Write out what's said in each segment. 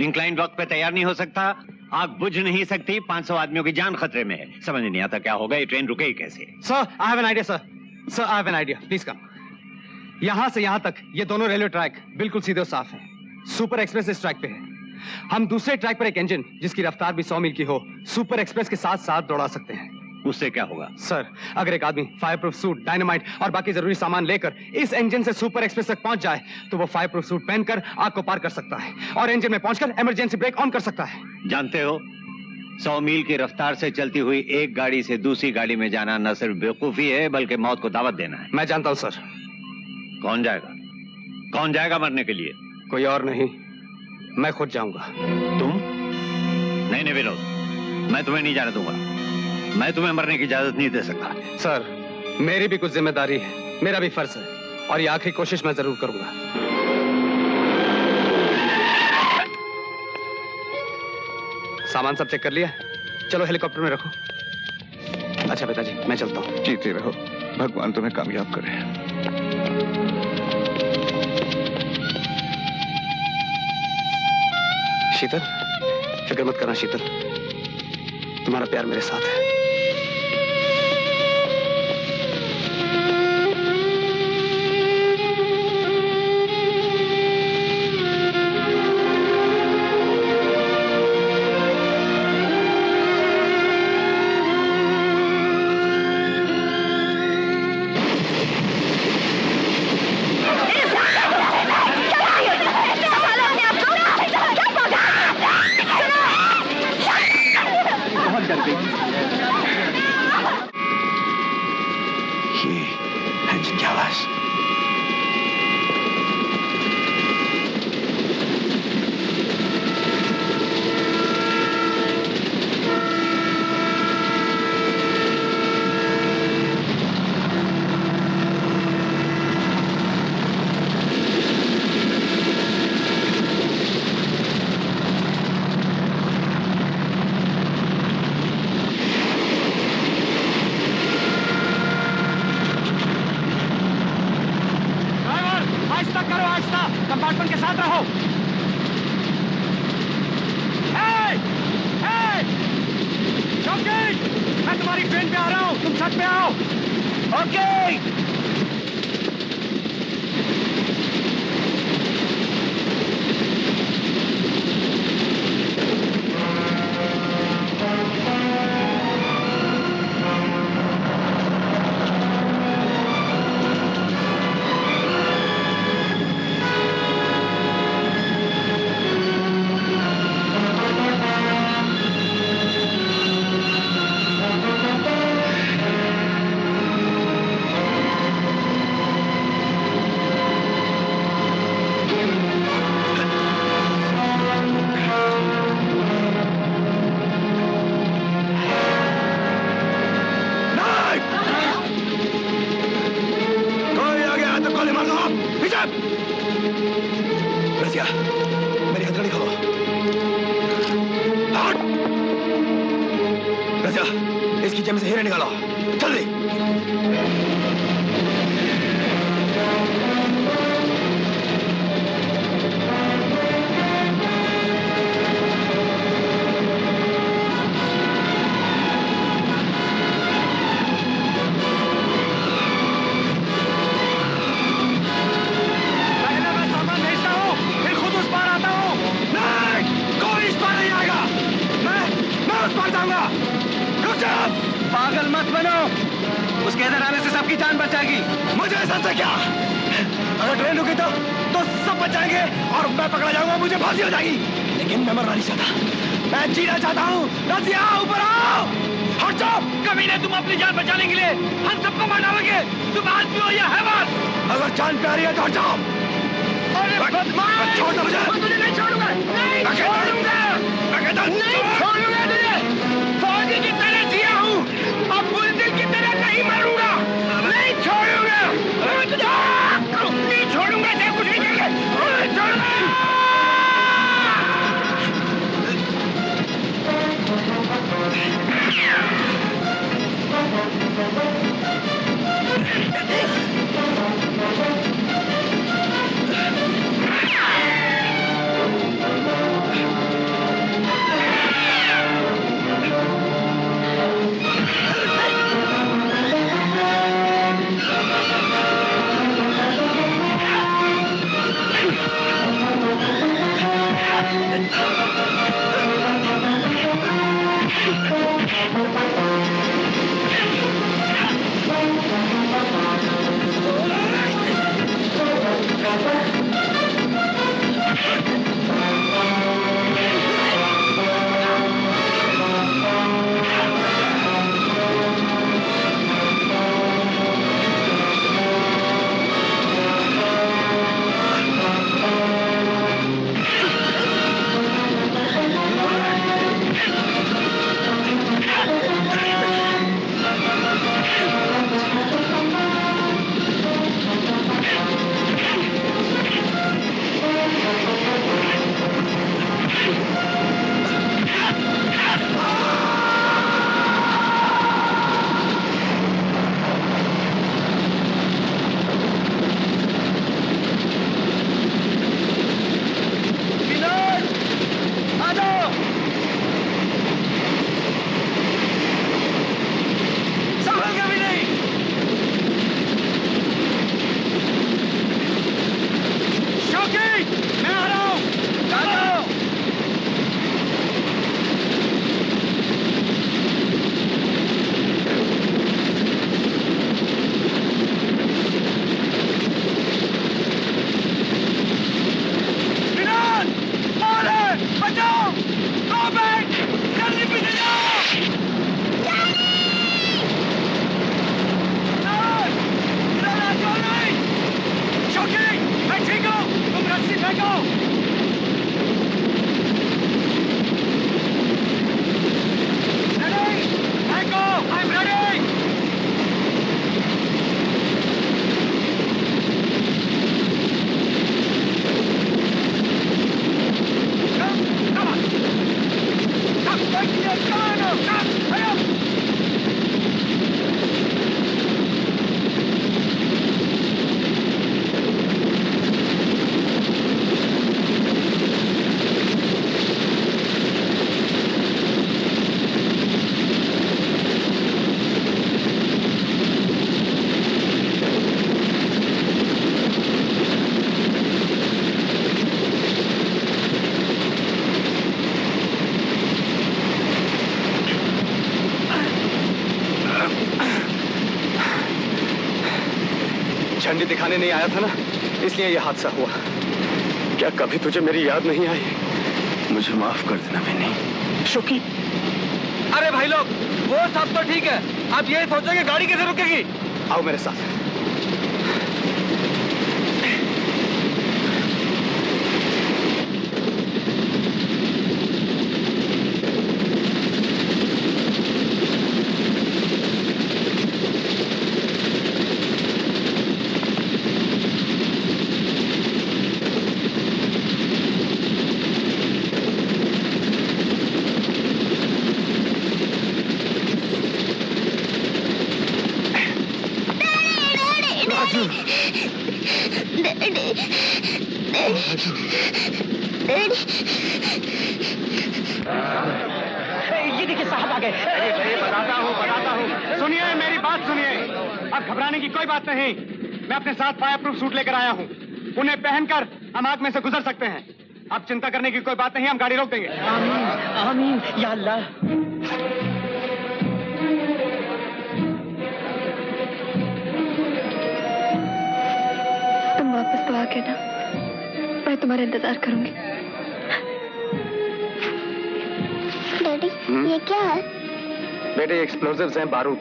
Incline वक्त पे तैयार नहीं हो सकता, आग बुझ नहीं सकती, 500 आदमियों की जान खतरे में है। समझ नहीं आता क्या होगा, ये ट्रेन रुकेगी कैसे? Sir I have an idea sir. Sir I have an idea, please come. यहां से यहां तक ये दोनों रेलवे ट्रैक बिल्कुल सीधे और साफ हैं। सुपर एक्सप्रेस इस ट्रैक पे है। हम दूसरे ट्रैक पर एक इंजन जिसकी रफ्तार भी 100 मील की हो सुपर एक्सप्रेस के साथ साथ दौड़ा सकते हैं। उससे क्या होगा? सर अगर एक आदमी फायर प्रूफ सूट, डायनामाइट और बाकी जरूरी सामान लेकर इस इंजन से सुपर एक्सप्रेस तक पहुंच जाए तो वो फायर प्रूफ सूट पहनकर आग को पार कर सकता है और इंजन में पहुंचकर इमरजेंसी ब्रेक ऑन कर सकता है। जानते हो, 100 मील की रफ्तार से चलती हुई एक गाड़ी से दूसरी गाड़ी में जाना न सिर्फ बेवकूफी है बल्कि मौत को दावत देना है। मैं जानता हूं सर। कौन जाएगा? कौन जाएगा मरने के लिए? कोई और नहीं, मैं खुद जाऊंगा। तुम? नहीं विनोद, मैं तुम्हें नहीं जाने दूंगा। मैं तुम्हें मरने की इजाजत नहीं दे सकता। सर मेरी भी कुछ जिम्मेदारी है, मेरा भी फर्ज है और ये आखिरी कोशिश मैं जरूर करूंगा। सामान सब चेक कर लिया? चलो हेलीकॉप्टर में रखो। अच्छा पिताजी मैं चलता हूँ। जीते रहो, भगवान तुम्हें कामयाब करे। शीतल फिक्र मत करना शीतल, तुम्हारा प्यार मेरे साथ है। तुझे दिखाने नहीं आया था ना, इसलिए यह हादसा हुआ। क्या कभी तुझे मेरी याद नहीं आई? मुझे माफ कर देना मैंने। शोकी, अरे भाई लोग, वो सब तो ठीक है, आप ये सोचो कि गाड़ी कैसे रुकेगी। आओ मेरे साथ। ये देखिए साहब आ गए। बताता हूँ। सुनिए, मेरी बात सुनिए। अब घबराने की कोई बात नहीं। मैं अपने साथ फायर प्रूफ सूट लेकर आया हूँ। उन्हें पहनकर हम आग में से गुजर सकते हैं। अब चिंता करने की कोई बात नहीं, हम गाड़ी रोक देंगे। आमीन आमीन या अल्लाह। तुम वापस तो आ गए ना, मैं तुम्हारा इंतजार करूंगी। डैडी, ये क्या है? बेटे, एक्सप्लोजिव्स हैं, बारूद।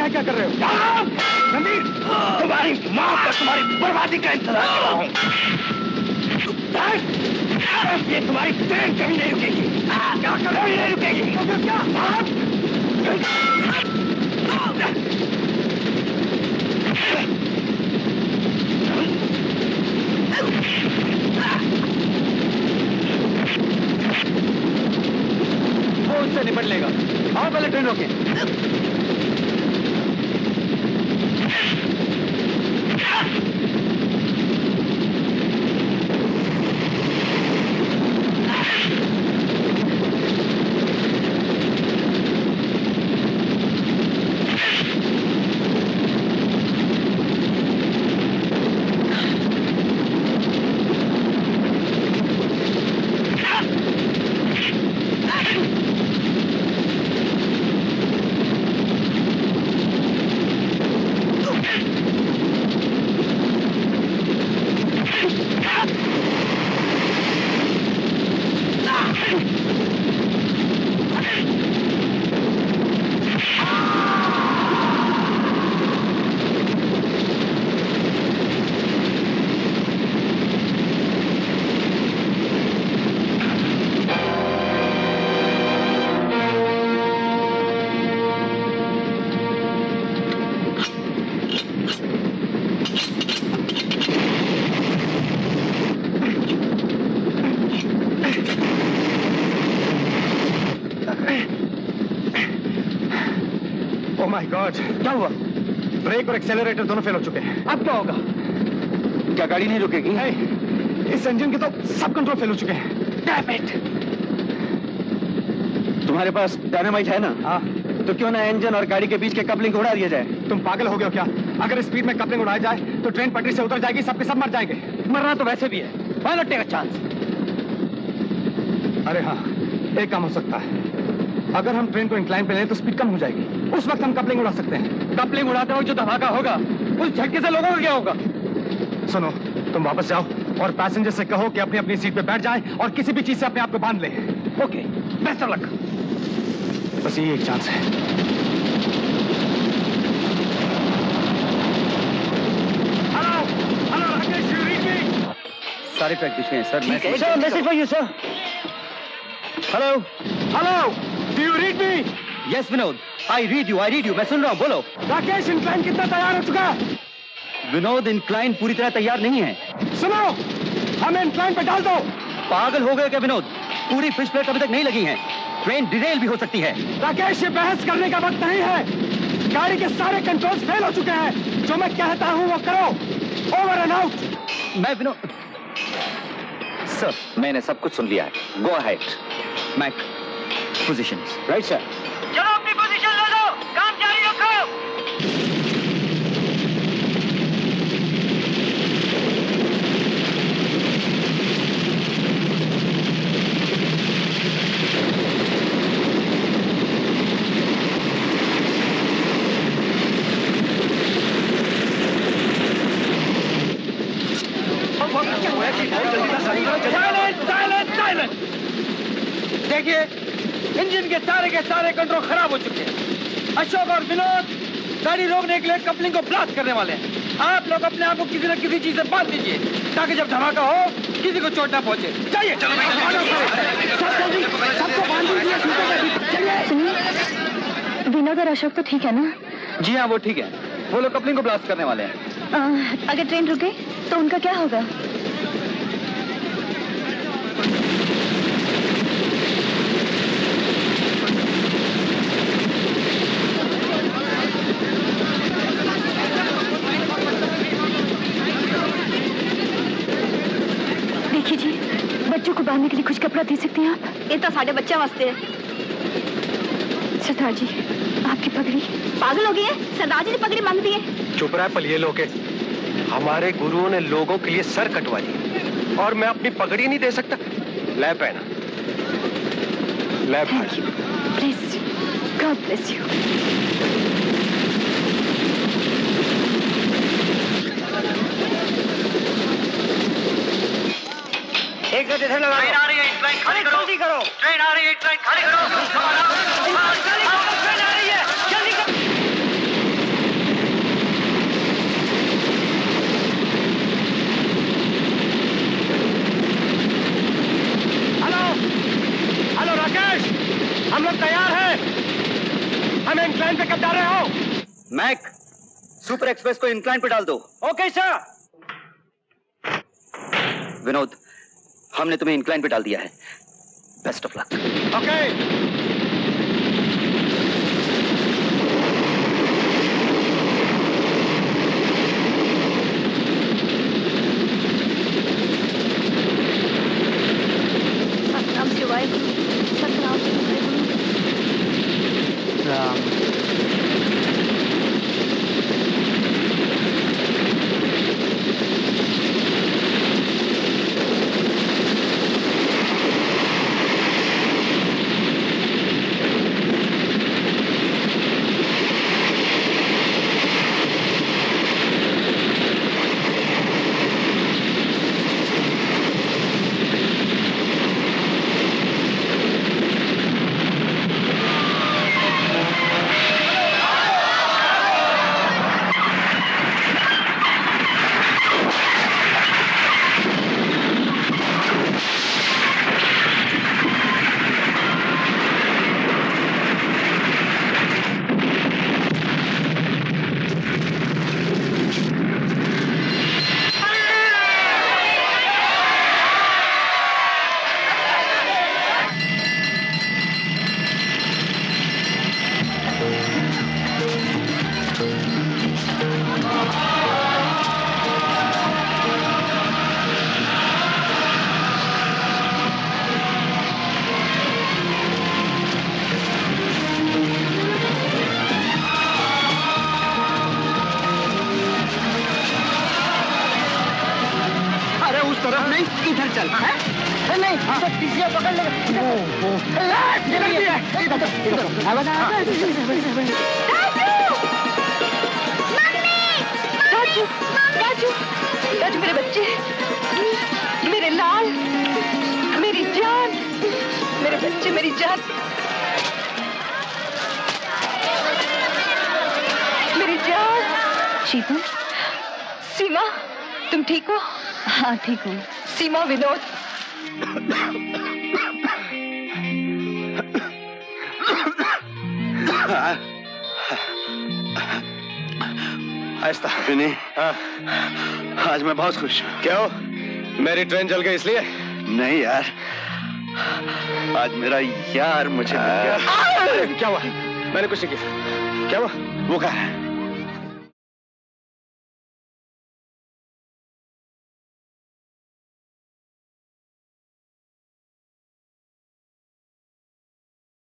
क्या कर रहे हो? रणवीर, तुम्हारी माँ पर तुम्हारी बर्बादी का इंतजार कर रहा हूँ। ये तुम्हारी ट्रेन कभी नहीं रुकेगी। क्या कभी नहीं रुकेगी? तो क्या? वो उससे निपट लेगा। आओ पहले ट्रेन रोके। क्या हुआ? ब्रेक और एक्सेलरेटर दोनों फेल हो चुके हैं। अब क्या होगा? क्या गाड़ी नहीं रुकेगी? इस इंजन के तो सब कंट्रोल फेल हो चुके हैं। Damn it! तुम्हारे पास डायनामाइट है ना? हाँ। तो क्यों ना इंजन और गाड़ी के बीच के कपलिंग उड़ा दिया जाए? तुम पागल हो गए हो क्या? अगर स्पीड में कपलिंग उड़ाई जाए तो ट्रेन पटरी से उतर जाएगी, सबके सब मर जाएंगे। मरना तो वैसे भी है। Why not take a chance? अरे हाँ, एक काम हो सकता है। अगर हम ट्रेन को इंक्लाइन पे लें तो स्पीड कम हो जाएगी। उस वक्त हम कपलिंग उड़ा सकते हैं। कपलिंग उड़ाते वक्त जो धमाका होगा, उस झटके से लोगों को क्या होगा? सुनो, तुम वापस जाओ और पैसेंजर से कहो कि अपनी अपनी सीट पे बैठ जाएं और किसी भी चीज से अपने आप को बांध लें। Okay, best of luck. बस ये एक चांस है। Hello, hello Rakesh, you read me? सारे ट्रैक पीछे हैं sir. Sir message for you sir. Hello hello, do you read me? Yes Vinod, I read you, मैं सुन रहा हूँ, बोलो। राकेश, इंक्लाइन कितना तैयार हो चुका है? विनोद, इंक्लाइन पूरी तरह तैयार नहीं है। सुनो, हमें इंक्लाइन पे डाल दो। पागल हो गए क्या विनोद? पूरी फिश प्लेट अभी तक नहीं लगी है, ट्रेन डिरेल भी हो सकती है। राकेश, ये बहस करने का वक्त नहीं है। गाड़ी के सारे कंट्रोल्स फेल हो चुके हैं। जो मैं कहता हूँ वो करो। Over and out. मैं विनोद सर, मैंने सब कुछ सुन लिया है। Go ahead. Mac, position. Right sir. चलो अपनी पोजीशन ले लो, काम जारी रखो। देखिए, इंजन के सारे कंट्रोल खराब हो चुके हैं। अशोक और विनोद गाड़ी रोकने के लिए कपलिंग को ब्लास्ट करने वाले हैं। आप लोग अपने आप को किसी न किसी चीज से बांध दीजिए ताकि जब धमाका हो किसी को चोट ना पहुंचे। चाहिए विनोद और अशोक तो ठीक है ना? जी हाँ, वो ठीक है। वो लोग कपलिंग को ब्लास्ट करने वाले हैं। अगर ट्रेन रुके तो उनका क्या होगा? देखिए जी, बच्चों को बांधने के लिए कुछ कपड़ा दे सकते हैं आप? ये तो साढ़े बच्चे वास्ते है। सरदार जी, आपकी पगड़ी। पागल हो गई है? सरदार जी ने पगड़ी बांध दी है। चुप रहा पलिए लोग। हमारे गुरुओं ने लोगों के लिए सर कटवा दिए और मैं अपनी पगड़ी नहीं दे सकता? ले पहना, ले भाई। Please, God bless you. एक गड्ढे से लगा। ट्रेन आ रही है, इंक्लाइन खाली करो। जल्दी करो। ट्रेन आ रही है, इंक्लाइन खाली करो। ट्रेन आ रही है, जल्दी करो। हेलो हेलो राकेश, हम लोग तैयार हैं। हमें इंक्लाइन पे कब डाल रहे हो? मैक, सुपर एक्सप्रेस को इंक्लाइन पे डाल दो। Okay sir. विनोद, हमने तुम्हें इंक्लाइन पे डाल दिया है। Best of luck. Okay. Satnam शिवाय गुरु, सतनाम शिवाय गुरु। राम। इधर चल। नहीं, पीछे पकड़ ले। राजू, राजू मेरे बच्चे, मेरे लाल, मेरी जान, मेरे बच्चे, मेरी जान, मेरी जान। शीतल, सीमा, तुम ठीक हो? हाँ ठीक हूँ। सीमा, विनोद, आहिस्ता। विनी, आज मैं बहुत खुश हूँ। क्यों? मेरी ट्रेन चल गई इसलिए? नहीं यार, आज मेरा यार मुझे मिल गया। क्या हुआ? मैंने कुछ नहीं किया। क्या हुआ? वो कहाँ है?